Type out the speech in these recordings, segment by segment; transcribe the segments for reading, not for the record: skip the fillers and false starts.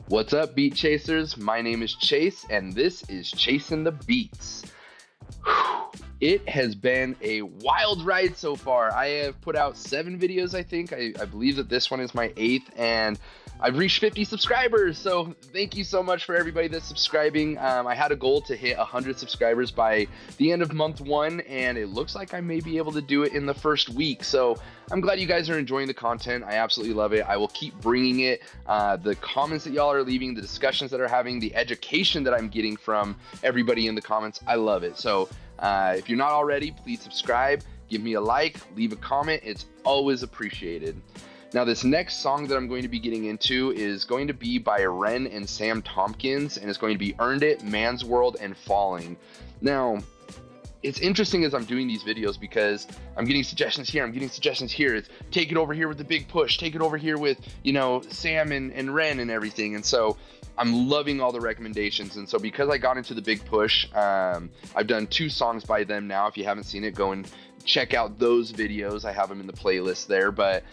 What's up, beat chasers? My name is Chase, and this is Chasing the Beats. It has been a wild ride so far. I have put out 7 videos, I think. I believe that this one is my 8th, and I've reached 50 subscribers. So thank you so much for everybody that's subscribing. I had a goal to hit 100 subscribers by the end of month 1, and it looks like I may be able to do it in the first week. So I'm glad you guys are enjoying the content. I absolutely love it. I will keep bringing it. The comments that y'all are leaving, the discussions that are having, the education that I'm getting from everybody in the comments, I love it. So if you're not already, please subscribe, give me a like, leave a comment. It's always appreciated. Now, this next song that I'm going to be getting into is going to be by REN and Sam Tompkins, and it's going to be Earned It, Man's World, and Falling. Now, it's interesting as I'm doing these videos because I'm getting suggestions here, I'm getting suggestions here. It's take it over here with the big push, take it over here with, Sam and REN and everything. And so I'm loving all the recommendations. And so because I got into the big push, I've done 2 songs by them now. If you haven't seen it, go and check out those videos. I have them in the playlist there. But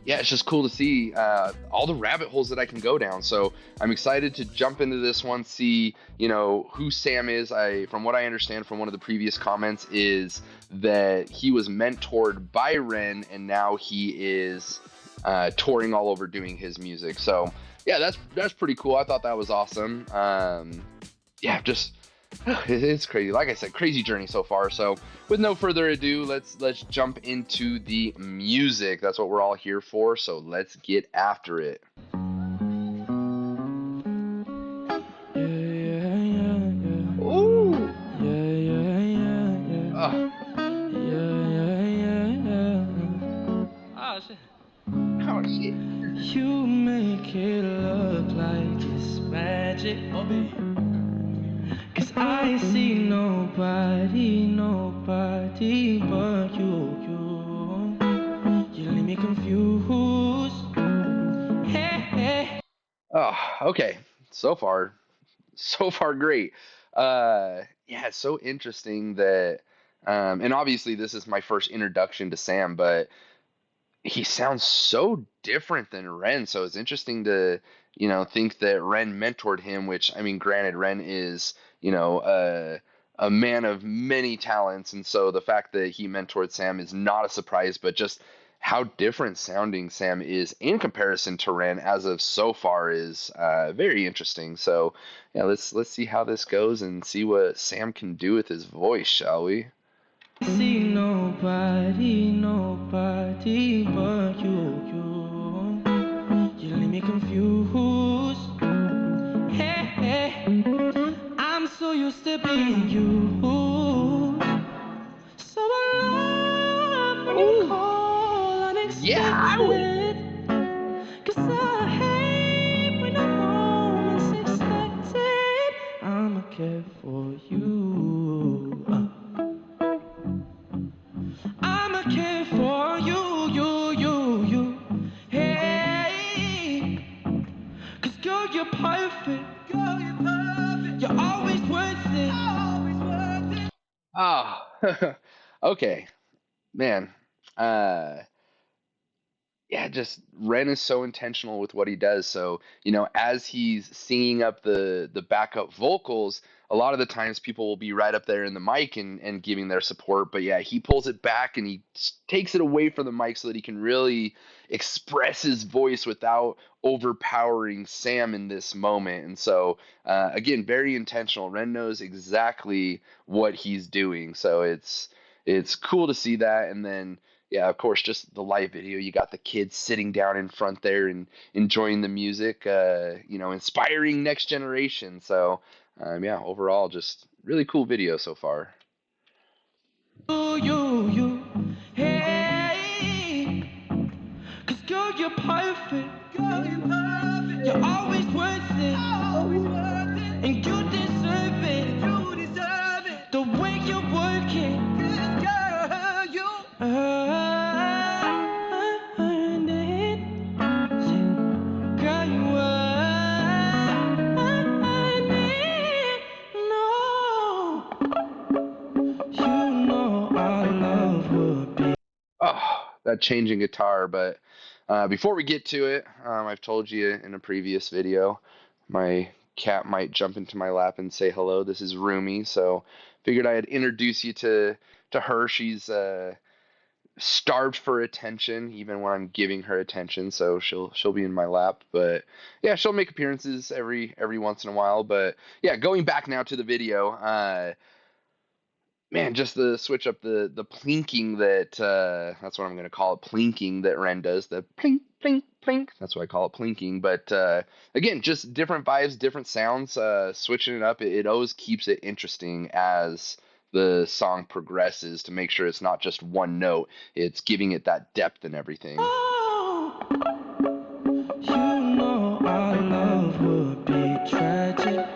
yeah, it's just cool to see all the rabbit holes that I can go down. So I'm excited to jump into this one, see, who Sam is. From what I understand from one of the previous comments is that he was mentored by REN, and now he is touring all over doing his music. So yeah, that's pretty cool. I thought that was awesome. Yeah, just it's crazy. Like I said, crazy journey so far. So with no further ado, let's jump into the music. That's what we're all here for. So let's get after it. Ooh. Oh shit. Oh shit. You make it look like it's magic, oh baby. Cause I see nobody but you. You leave me confused. Hey. Oh, okay. So far great. Yeah, it's so interesting that and obviously this is my first introduction to Sam, but he sounds so different than REN. So it's interesting to, think that REN mentored him, which, I mean, granted, REN is, a man of many talents. And so the fact that he mentored Sam is not a surprise, but just how different sounding Sam is in comparison to REN as of so far is very interesting. So yeah, let's see how this goes and see what Sam can do with his voice, shall we? See nobody but you. You leave me confused. Hey. I'm so used to being you. So I love when you call unexpected. Cause I hate when the moment's expected. I'ma care for you. I'ma care for you. Hey, cause girl, you're perfect. You're always worth it. Oh, okay, man. Uh, yeah, just REN is so intentional with what he does. So, as he's singing up the backup vocals, a lot of the times people will be right up there in the mic and giving their support. But yeah, he pulls it back and he takes it away from the mic so that he can really express his voice without overpowering Sam in this moment. And so, again, very intentional. REN knows exactly what he's doing. So it's cool to see that. And then yeah, of course, just the live video. You got the kids sitting down in front there and enjoying the music, inspiring next generation. So, yeah, overall, just really cool video so far. You, hey, cause girl, you're perfect. You're always worth it. And you deserve it. The way you work it. Girl, you earned it. Girl, you earned it. No, you know our love would be. Oh, that changing guitar, but Before we get to it, I've told you in a previous video, my cat might jump into my lap and say hello. This is Rumi, so figured I'd introduce you to her. She's starved for attention, even when I'm giving her attention. So she'll be in my lap, but yeah, she'll make appearances every once in a while. But yeah, going back now to the video. Man, just the switch up the plinking that that's what I'm gonna call it, plinking that Ren does, the plink plink plink. That's what I call it, plinking. But again, just different vibes, different sounds. Switching it up, it always keeps it interesting as the song progresses to make sure it's not just one note. It's giving it that depth and everything. Oh, you know our love would be tragic.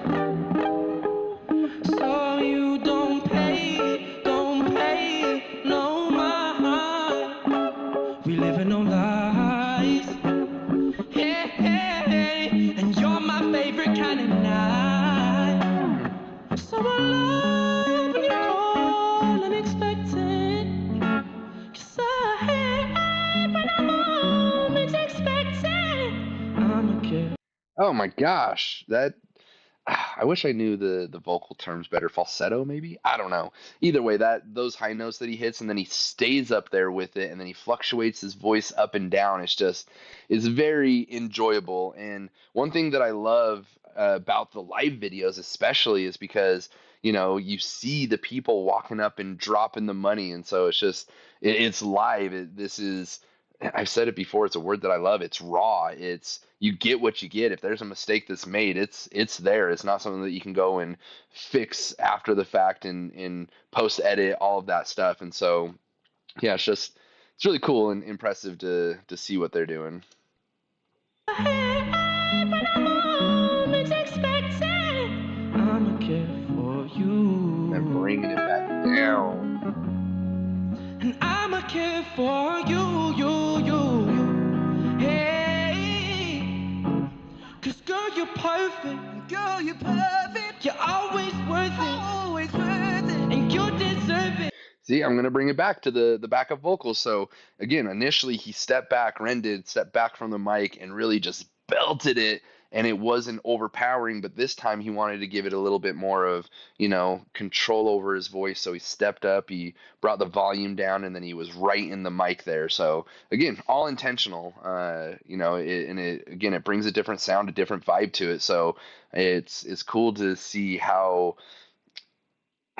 So you don't pay no mind. We live in no lies. Hey, hey, and you're my favorite kind of night. So I love when you call unexpected. 'Cause I hate when I'm always expected. I'm a kid. Oh my gosh, that I wish I knew the vocal terms better. Falsetto, maybe? I don't know. Either way, that those high notes that he hits and then he stays up there with it and then he fluctuates his voice up and down. It's very enjoyable. And one thing that I love about the live videos, especially, is because you see the people walking up and dropping the money, and so it's live. This is I've said it before, it's a word that I love. It's raw. It's you get what you get. If there's a mistake that's made, it's there. It's not something that you can go and fix after the fact and post edit, all of that stuff. And so yeah, it's really cool and impressive to see what they're doing. I'm always expected. I'm a kid for you. And then bringing it back down. And I'm a kid for you. Hey, 'cause girl, you're perfect. Girl, you're perfect. You're always worth it. Always worth it. And you deserve it. See, I'm gonna bring it back to the backup vocals. So again, initially he stepped back, Ren did step back from the mic and really just belted it, and it wasn't overpowering. But this time he wanted to give it a little bit more of control over his voice. So he stepped up, he brought the volume down, and then he was right in the mic there. So again, all intentional. It brings a different sound, a different vibe to it. So it's cool to see how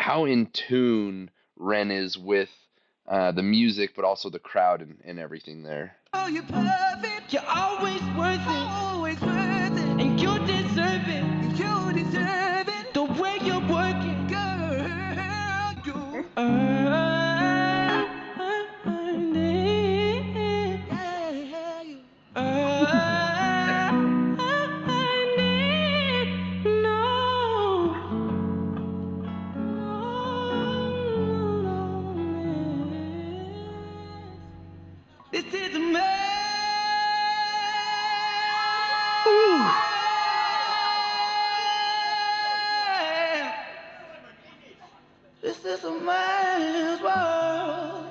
in tune Ren is with the music, but also the crowd and everything there. Oh, you're perfect. You're always worth it. Always worth it. And you deserve it. You deserve it. The way you're working, girl, you earned it. Yeah, you earned it. This is a man. This is a man's world.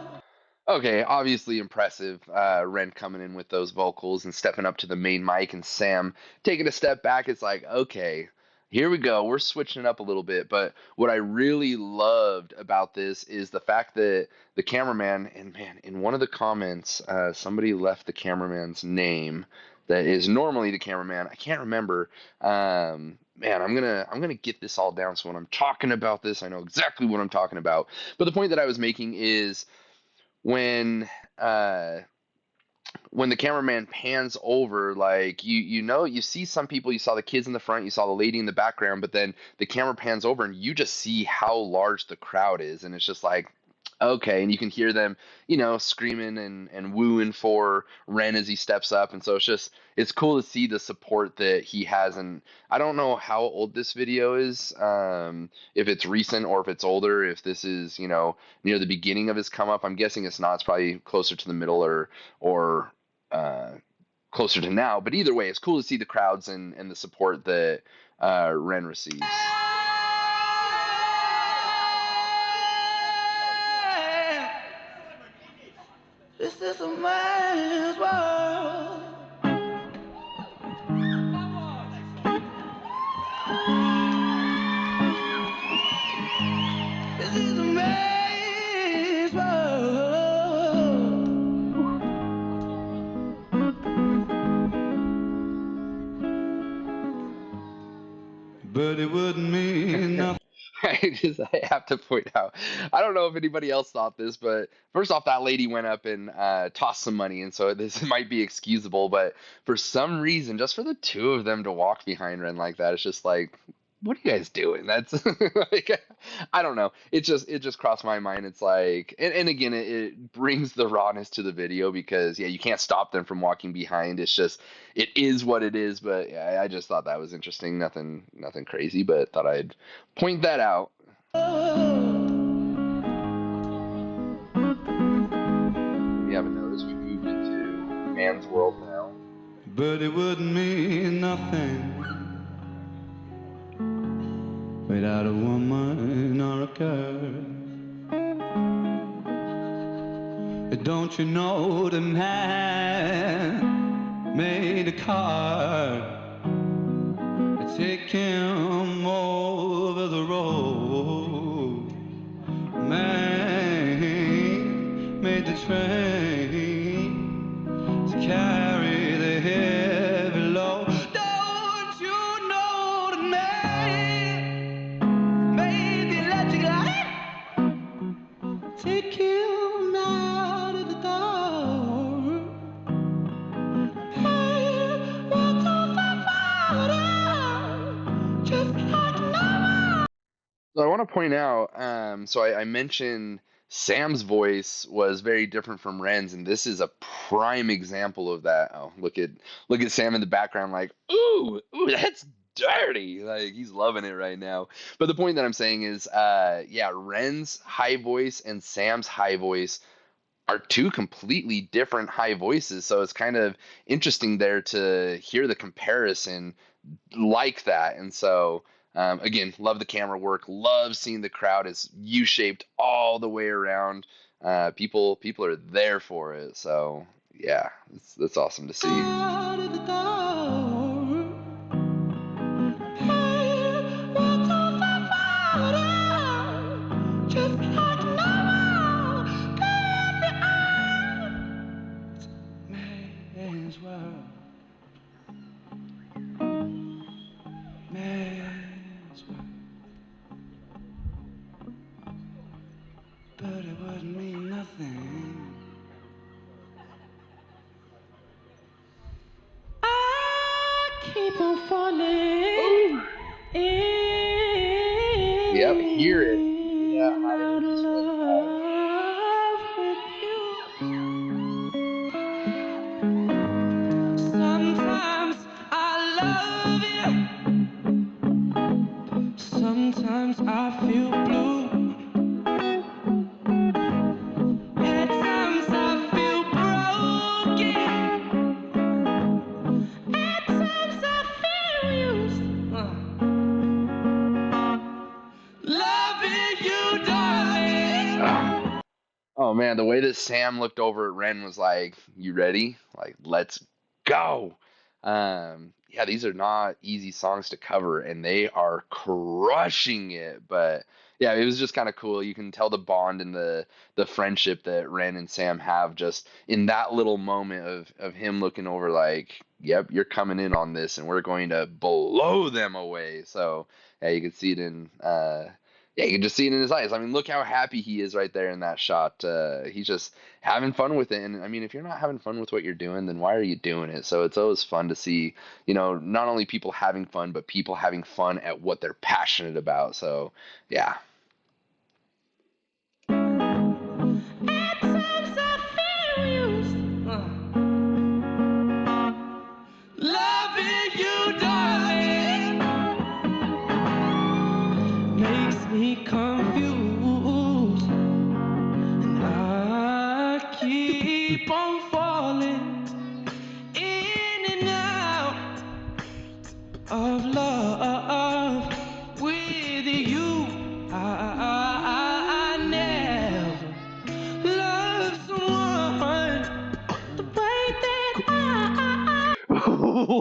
Okay, obviously impressive. Ren coming in with those vocals and stepping up to the main mic, and Sam taking a step back. It's like, okay, here we go. We're switching it up a little bit. But what I really loved about this is the fact that the cameraman, and man, in one of the comments, somebody left the cameraman's name that is normally the cameraman. I can't remember. Man, I'm gonna get this all down so when I'm talking about this, I know exactly what I'm talking about. But the point that I was making is when uh when the cameraman pans over, like you see some people, you saw the kids in the front, you saw the lady in the background, but then the camera pans over and you just see how large the crowd is, and it's just like, okay, and you can hear them screaming and wooing for Ren as he steps up. And so it's cool to see the support that he has. And I don't know how old this video is, if it's recent or if it's older, if this is near the beginning of his come up. I'm guessing it's not. It's probably closer to the middle or uh, closer to now. But either way, it's cool to see the crowds and the support that Ren receives. This is a man's world. This is a man's world. But it wouldn't mean nothing. I have to point out, I don't know if anybody else thought this, but first off, that lady went up and tossed some money, and so this might be excusable, but for some reason, just for the two of them to walk behind Ren like that, it's just like, what are you guys doing? That's like, I don't know. It just crossed my mind. It's like, and again, it brings the rawness to the video because yeah, you can't stop them from walking behind. It's just, it is what it is. But yeah, I just thought that was interesting. Nothing crazy, but thought I'd point that out. If you haven't noticed, we moved into man's world now. But it wouldn't mean nothing without a woman or a girl. Don't you know the man made a card to take him over the road? Man made the train to carry the heavy load. Don't you know the man made the electric light take him out of the dark? Hey, walked on fire, just like no. So I want to point out, so I mentioned Sam's voice was very different from Ren's, and this is a prime example of that. Oh, look at Sam in the background, like, ooh, that's dirty. Like he's loving it right now. But the point that I'm saying is, yeah, Ren's high voice and Sam's high voice are two completely different high voices. So it's kind of interesting there to hear the comparison like that. And so, again, love the camera work. Love seeing the crowd is U-shaped all the way around. People are there for it. So yeah, that's awesome to see. Out of the door. Hey, walked on fire, just like no. Get me out. Man's world. Man's world. But it wouldn't mean nothing. I keep on falling in. Yep, hear it. Hear that high Out of voice right love with you. Sometimes I love you. Sometimes I feel blue. At times I feel broken. At times I feel used. Loving you, darling. now. Oh man, the way that Sam looked over at Ren was like, "You ready? Like, let's go." Yeah, these are not easy songs to cover, and they are crushing it. But yeah, it was just kind of cool. You can tell the bond and the friendship that Ren and Sam have just in that little moment of him looking over like, "Yep, you're coming in on this, and we're going to blow them away." So yeah, you can see it in yeah, you can just see it in his eyes. I mean, look how happy he is right there in that shot. He's just having fun with it. And I mean, if you're not having fun with what you're doing, then why are you doing it? So it's always fun to see, not only people having fun, but people having fun at what they're passionate about. So yeah. At times I feel used. Loving you, darling, makes me confused. And I keep on falling in and out of love with you. I never loved someone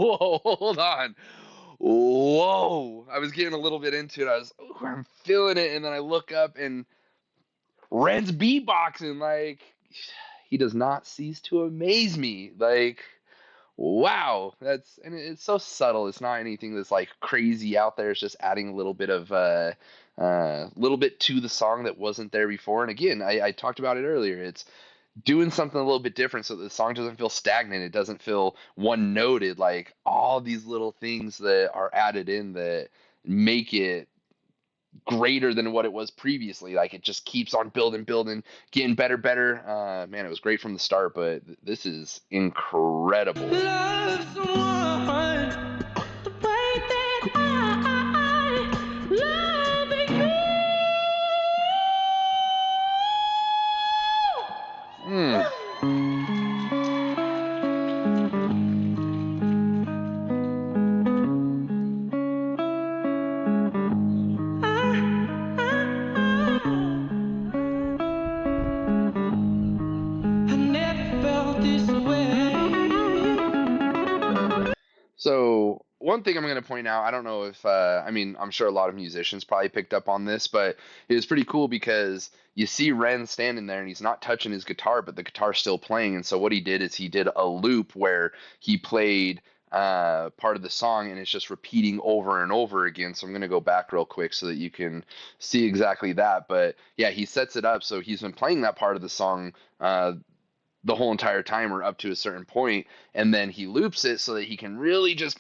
whoa, hold on. Whoa. I was getting a little bit into it. I'm feeling it. And then I look up and Ren's beatboxing. Like, he does not cease to amaze me. Like, wow. And it's so subtle. It's not anything that's like crazy out there. It's just adding a little bit of, little bit to the song that wasn't there before. And again, I talked about it earlier. It's doing something a little bit different so that the song doesn't feel stagnant. It doesn't feel one noted. Like all these little things that are added in that make it greater than what it was previously. Like it just keeps on building, getting better. Man, it was great from the start, but this is incredible. Love someone the way that I love you. I never felt this way. So one thing I'm going to point out, I don't know if, I mean, I'm sure a lot of musicians probably picked up on this, but it was pretty cool because you see Ren standing there and he's not touching his guitar, but the guitar's still playing. And so what he did is he did a loop where he played part of the song and it's just repeating over and over again. So I'm going to go back real quick so that you can see exactly that. But yeah, he sets it up. So he's been playing that part of the song the whole entire time or up to a certain point, and then he loops it so that he can really just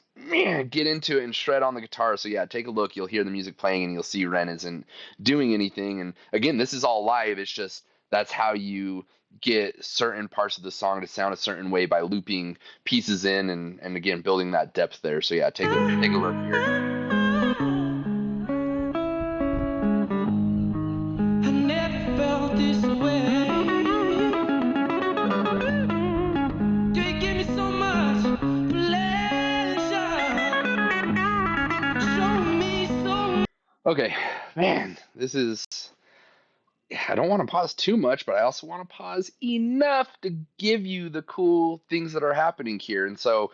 get into it and shred on the guitar. So yeah, take a look, you'll hear the music playing and you'll see Ren isn't doing anything. And again, this is all live. It's just that's how you get certain parts of the song to sound a certain way by looping pieces in and again building that depth there. So yeah, take a look here. I never felt this way. You give me so much pleasure. Show me so. Okay, man, this is, I don't want to pause too much, but I also want to pause enough to give you the cool things that are happening here. And so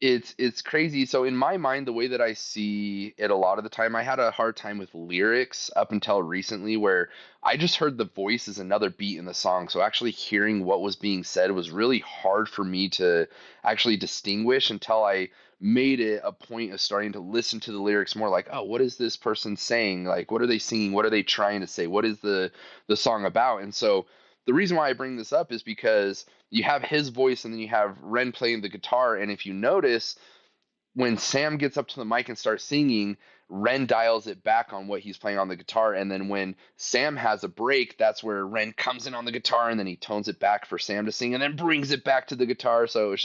it's crazy. So in my mind, the way that I see it a lot of the time, I had a hard time with lyrics up until recently where I just heard the voice as another beat in the song. So actually hearing what was being said was really hard for me to actually distinguish until I made it a point of starting to listen to the lyrics more like, oh, what is this person saying? Like, what are they singing? What are they trying to say? What is the song about? And so the reason why I bring this up is because you have his voice and then you have Ren playing the guitar. And if you notice, when Sam gets up to the mic and starts singing, Ren dials it back on what he's playing on the guitar. And then when Sam has a break, that's where Ren comes in on the guitar and then he tones it back for Sam to sing and then brings it back to the guitar. So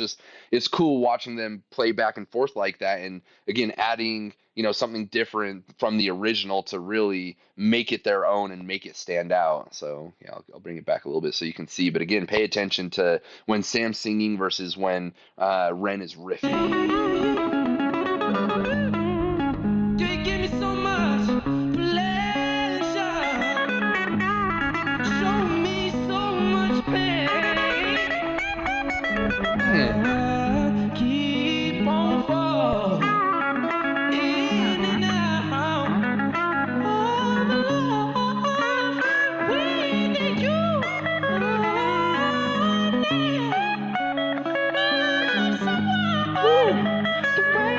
it's cool watching them play back and forth like that. And again, adding, something different from the original to really make it their own and make it stand out. So yeah, I'll bring it back a little bit so you can see. But again, pay attention to when Sam's singing versus when Ren is riffing. You give me so much pleasure. Show me so much pain. Keep on falling in and out of love with you. Love someone the way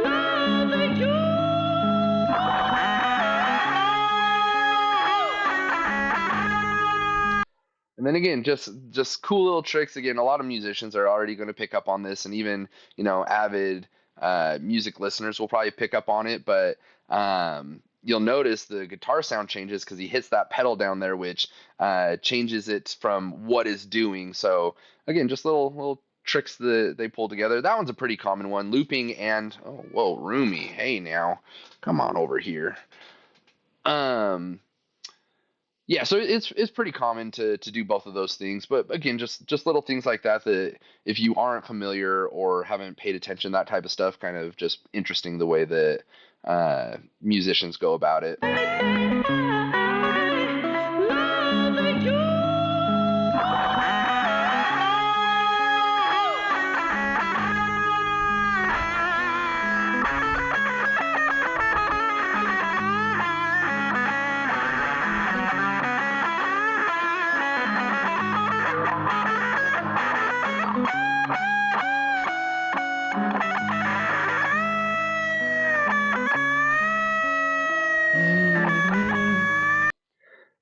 that I love you. And then again, just cool little tricks. Again, a lot of musicians are already going to pick up on this, and even avid music listeners will probably pick up on it. But you'll notice the guitar sound changes because he hits that pedal down there, which changes it from what is doing. So again, just little tricks that they pull together. That one's a pretty common one. Looping and oh whoa, Roomy, hey now, come on over here. Yeah, so it's pretty common to do both of those things, but again, just little things like that if you aren't familiar or haven't paid attention, that type of stuff, kind of just interesting the way that musicians go about it.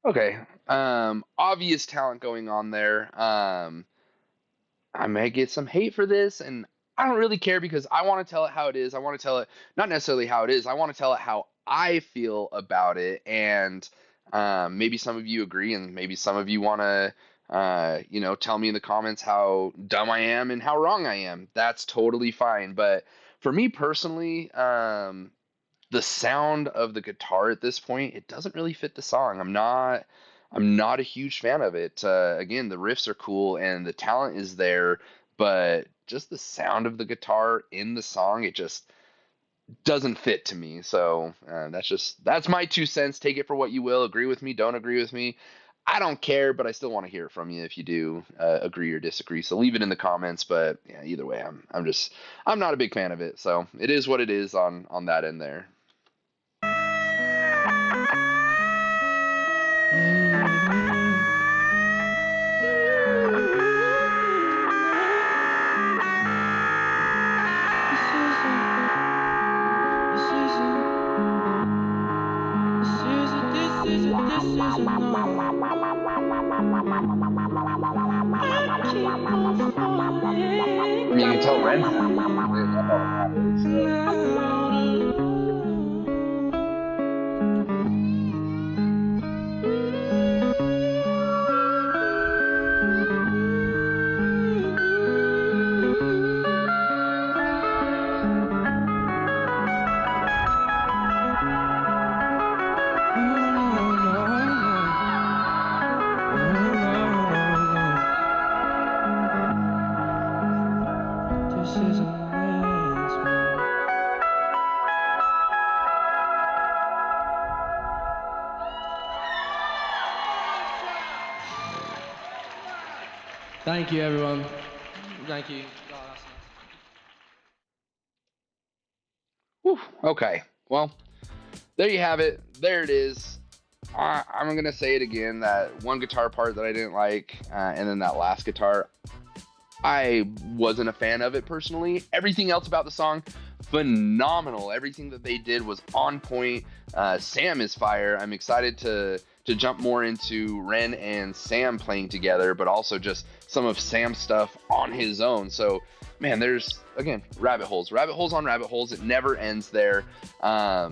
Okay. Obvious talent going on there. I may get some hate for this, and I don't really care because I want to tell it how it is. I want to tell it not necessarily how it is. I want to tell it how I feel about it, and maybe some of you agree, and maybe some of you want to, tell me in the comments how dumb I am and how wrong I am. That's totally fine. But for me personally, the sound of the guitar at this point, it doesn't really fit the song. I'm not a huge fan of it. Again, the riffs are cool and the talent is there, but just the sound of the guitar in the song, it just doesn't fit to me. So that's my 2 cents. Take it for what you will. Agree with me, don't agree with me. I don't care, but I still want to hear from you if you do agree or disagree. So leave it in the comments. But yeah, either way, I'm not a big fan of it. So it is what it is on that end there. I mean, you can tell Ren's not feeling it. That's all that matters. So. Thank you, everyone. Thank you. Whew, okay. Well, there you have it. There it is. I'm gonna say it again. That one guitar part that I didn't like, and then that last guitar, I wasn't a fan of it personally. Everything else about the song, phenomenal. Everything that they did was on point. Sam is fire. I'm excited to jump more into Ren and Sam playing together, but also just some of Sam's stuff on his own. So, man, there's again rabbit holes on rabbit holes. It never ends there. But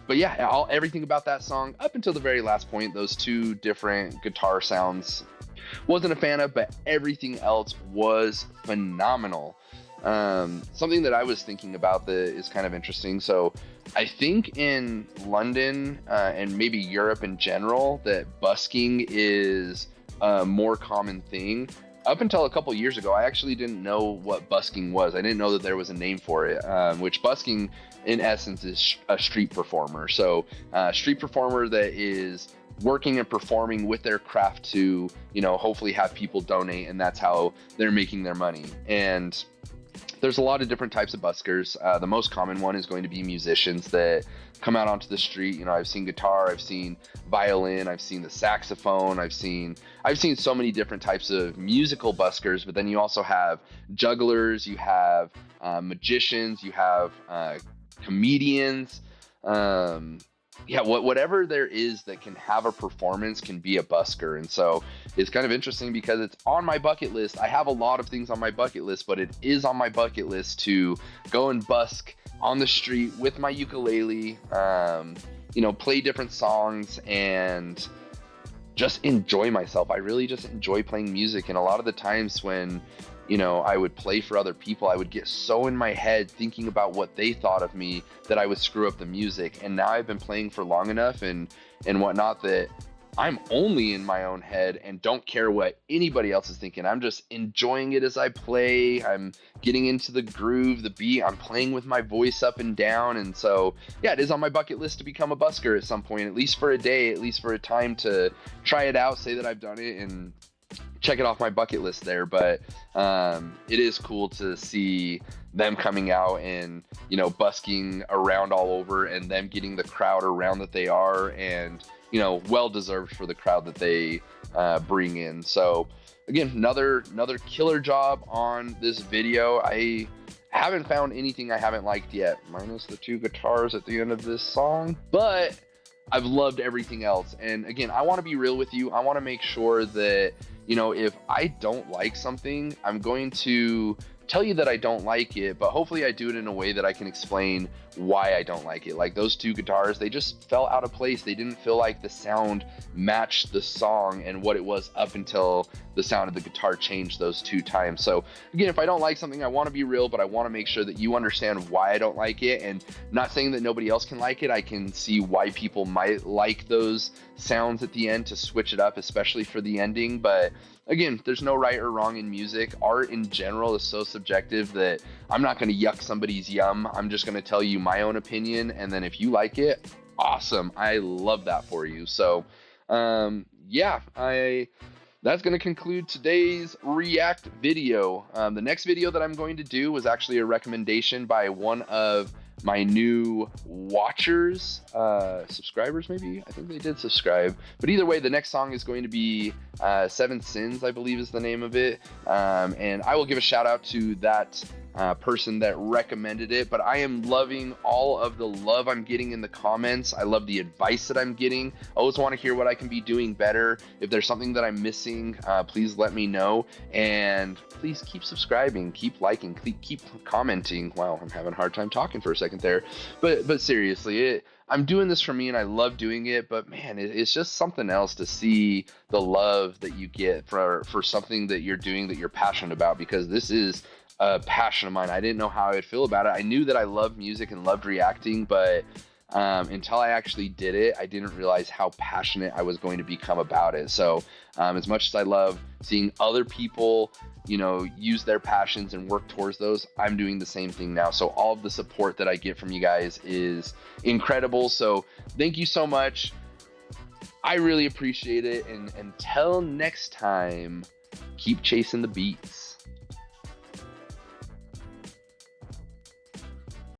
yeah, everything about that song up until the very last point, those two different guitar sounds, wasn't a fan of, but everything else was phenomenal. Something that I was thinking about that is kind of interesting. So I think in London and maybe Europe in general, that busking is a more common thing. Up until a couple years ago, I actually didn't know what busking was. I didn't know that there was a name for it, which busking in essence is a street performer. So street performer that is working and performing with their craft to, hopefully have people donate, and that's how they're making their money. And there's a lot of different types of buskers. The most common one is going to be musicians that come out onto the street. I've seen guitar, I've seen violin, I've seen the saxophone, I've seen so many different types of musical buskers. But then you also have jugglers, you have magicians, you have comedians. Whatever there is that can have a performance can be a busker. And so it's kind of interesting because it's on my bucket list. I have a lot of things on my bucket list, but it is on my bucket list to go and busk on the street with my ukulele, play different songs and just enjoy myself. I really just enjoy playing music. And a lot of the times when I would play for other people, I would get so in my head thinking about what they thought of me that I would screw up the music. And now I've been playing for long enough and whatnot that I'm only in my own head and don't care what anybody else is thinking. I'm just enjoying it as I play. I'm getting into the groove, the beat. I'm playing with my voice up and down. And so, yeah, it is on my bucket list to become a busker at some point, at least for a day, at least for a time to try it out, say that I've done it, and check it off my bucket list there. But it is cool to see them coming out and busking around all over and them getting the crowd around that they are, and well deserved for the crowd that they bring in. So again, another killer job on this video. I haven't found anything I haven't liked yet, minus the two guitars at the end of this song, but I've loved everything else. And again, I want to be real with you. I want to make sure that, you know, if I don't like something, I'm going to tell you that I don't like it, but hopefully I do it in a way that I can explain why I don't like it. Like those two guitars, they just fell out of place. They didn't feel like the sound matched the song and what it was up until the sound of the guitar changed those two times. So again, if I don't like something, I want to be real, but I want to make sure that you understand why I don't like it. And not saying that nobody else can like it. I can see why people might like those sounds at the end to switch it up, especially for the ending. But again, there's no right or wrong in music. Art in general is so subjective that I'm not going to yuck somebody's yum. I'm just going to tell you my own opinion. And then if you like it, awesome. I love that for you. So, yeah, that's going to conclude today's react video. The next video that I'm going to do was actually a recommendation by one of my new watchers, subscribers maybe. I think they did subscribe. But either way, the next song is going to be Seven Sins, I believe is the name of it. And I will give a shout out to that person that recommended it. But I am loving all of the love I'm getting in the comments. I love the advice that I'm getting. I always want to hear what I can be doing better. If there's something that I'm missing, please let me know. And please keep subscribing, keep liking, keep commenting. Wow, I'm having a hard time talking for a second there. But seriously, I'm doing this for me and I love doing it, but man, it's just something else to see the love that you get for something that you're doing that you're passionate about, because this is a passion of mine. I didn't know how I would feel about it. I knew that I loved music and loved reacting, but until I actually did it, I didn't realize how passionate I was going to become about it. So as much as I love seeing other people, you know, use their passions and work towards those, I'm doing the same thing now. So all of the support that I get from you guys is incredible. So thank you so much. I really appreciate it. And until next time, keep chasing the beats.